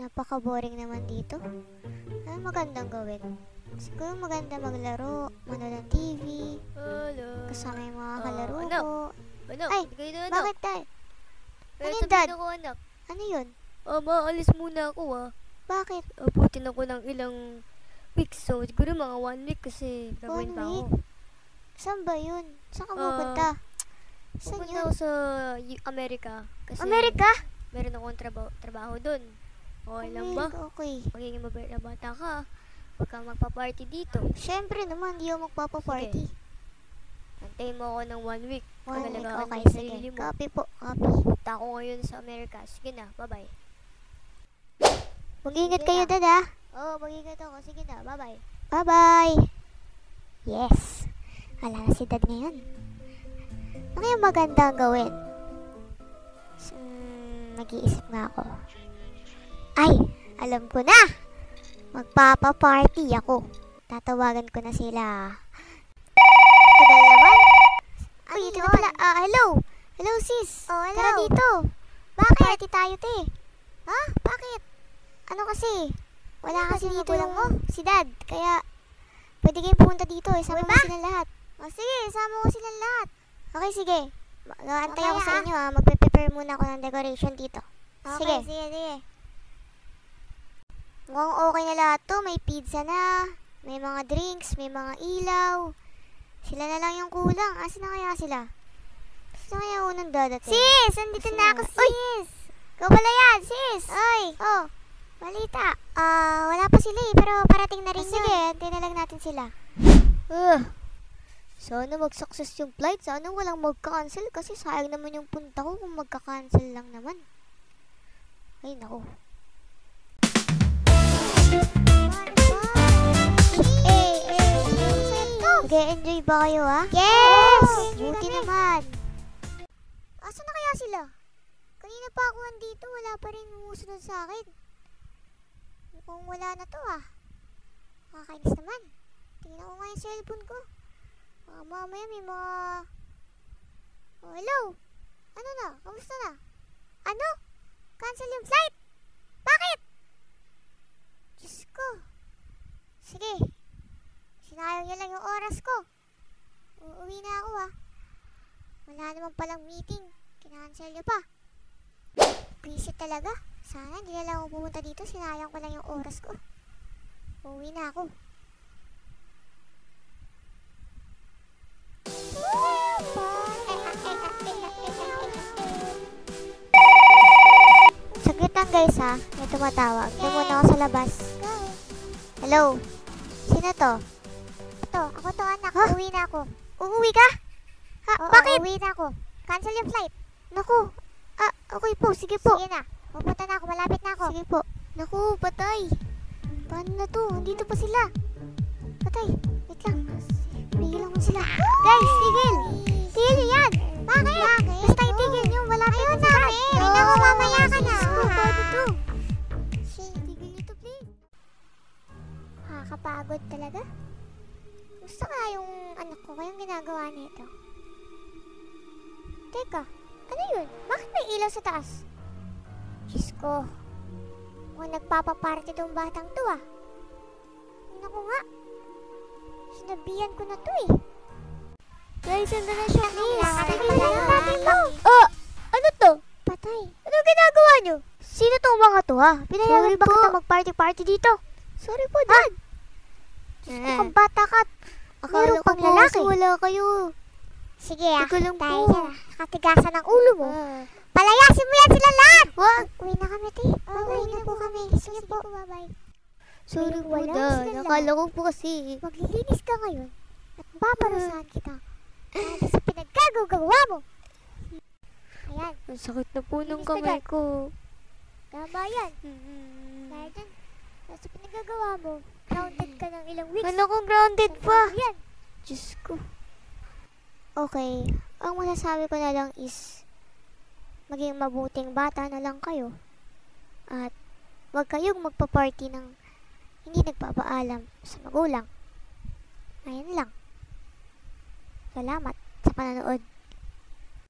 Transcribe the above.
Napaka-boring naman dito. Ano magandang gawin? Siguro maganda maglaro, manood ng TV, Hello. kasama yung mga kalaro anak. ko. Anak, Ay, hindi kayo na anak. bakit dad? Kaya Ano yun, sabihin Dad? ako anak. Ano yun? Maalis muna ako Bakit? Abutin ako ng ilang weeks. So, siguro mga 1 week kasi gagawin 1 pa ako. week? Saan ba yun? Saan ka pupunta? Saan Pupunta yun? ako sa Amerika. Kasi Amerika? meron akong trabaho dun. Okay lang ba? Amerika, okay. Magiging mabait na bata ka. Huwag kang magpa-party dito. Siyempre naman, di ako magpapaparty. Antayin mo ako ng 1 week. 1 week, Pagalagaan mo okay, yung sige. sarili mo. Copy po, copy. Punta ako ngayon sa Amerika. Sige na, bye-bye. Mag-ingat Sige kayo, na. dad, ah. Oo, mag-ingat ako. Sige na, bye-bye. Bye-bye! Yes! Wala na si dad ngayon. Ano yung maganda ang gawin? Nag-iisip nga ako. Ay! Alam ko na! Magpapa-party ako. Tatawagan ko na sila. Tagal naman. Ay, ito na pala. Hello! Hello, sis! Oh, hello. Tara dito! Bakit? Party tayo, te. Ha? Bakit? Ano kasi? Wala kasi dito yung si dad. Kaya, pwede kayo pumunta dito. Isama mo silang lahat. O sige, isama mo silang lahat. Okay, sige. Antay ako sa inyo, ha. Magpe-prepare muna ako ng decoration dito. Sige. Sige. Mukhang okay na lahat to. May pizza na. May mga drinks. May mga ilaw. Sila na lang yung kulang. Asan na kaya sila? Saan kaya unang dadating? Sis! Andito na ako, sis! Ikaw pala yan, sis! Ay! Oh! Balita. Wala pa sila eh, pero parating na rin yun. Sige, antay na lang natin sila. Sana mag-success yung flight. Sana walang mag-cancel kasi sayang naman yung punta ko kung magka-cancel lang naman. Ay, naku. Nag-enjoy ba kayo, ha? Yes! Buti naman. Asan na kaya sila? Kanina pa ako andito, wala pa rin umusunod sa akin. Mukhang wala na to, Nakakainis naman. Tingnan ko nga yung cellphone ko. Mamaya may mga... Oh, hello? Ano na? Kamusta na? Ano? Cancel yung flight? Bakit? Diyos ko. Sige. Sinayang niya lang yung oras ko. Uuwi na ako, Wala naman palang meeting. Kinancel niyo pa. Busy talaga. Sana hindi na lang ako pumunta dito. Sinayang ko lang yung oras ko. Uuwi na ako. Saglit lang guys, may tumatawag. Doon muna ako sa labas. Hello? Sino to? Ako to anak. Uuwi na ako. Uuwi ka? Bakit? Uuwi na ako. Cancel yung flight. Naku. Okay po. Sige po. Sige na. Pupunta na ako. Malapit na ako. Sige po. Naku, patay. Paano na to? Andito pa sila. Patay. Wait lang. Pigilan mo sila. Guys, tigil. Tigil nyo yan. Bakit? Basta itigil nyo. Malapit na sila. Ay, naku, mamaya ka na. Paano to? Tigil nyo to, please. Nakakapagod talaga. Gusto nga yung anak ko kayong ginagawa nito. Teka, ano yun? Bakit may ilaw sa taas? Diyos ko. Mukhang nagpapaparty tong batang to, Naku nga. Sinabihan ko na to, Guys, ando na siya. Please, tigilan natin mo. Ano to? Patay. Ano ginagawa nyo? Sino tong mga to, Pinayagan ba kita mag-party-party dito? Sorry po, Dad. Diyos ko, kang bata ka. Meron pang lalaki. Wala kayo. Sige, tayo dyan, Katigasan ng ulo mo. Palayasin mo yan sila lahat. Wag. Uwi na kami, te. Uwi na po kami. Sige po, bye-bye. Sorry po, Dad. Nakala ko po kasi. Maglilinis ka ngayon at babarusahan kita. Dahil sa pinaggagawa mo. Ayan. Ang sakit na po ng kamay ko. Tama yan. Dahil dyan, sa pinaggagawa mo, grounded ka ng ilang weeks. Ano kung grounded pa? Yan. Diyos ko. Okay, ang masasabi ko na lang is maging mabuting bata na lang kayo. At huwag kayong magpa-party ng hindi nagpapaalam sa magulang. Ayan lang. Salamat sa panonood.